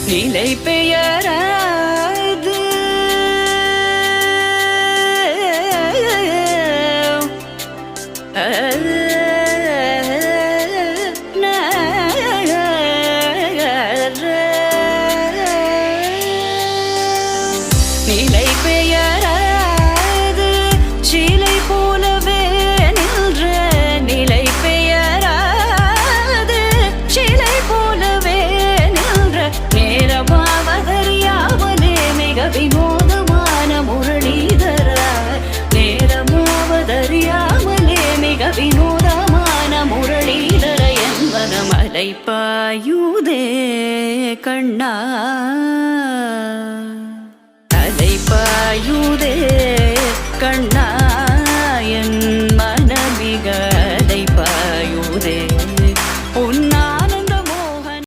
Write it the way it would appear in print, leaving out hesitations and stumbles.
நிலை பெயராது நிலை பெயராது சிலை போலவே நின்ற நிலை பெயராது சிலை போலவே நின்ற நேரமாவதறியாமலே மிக வினோதமான முரளிதர நேரமாவதறியாமலே மிக வினோதமான முரளிதர என்பன மலை பாயுதே கண்ணா அலை பாயு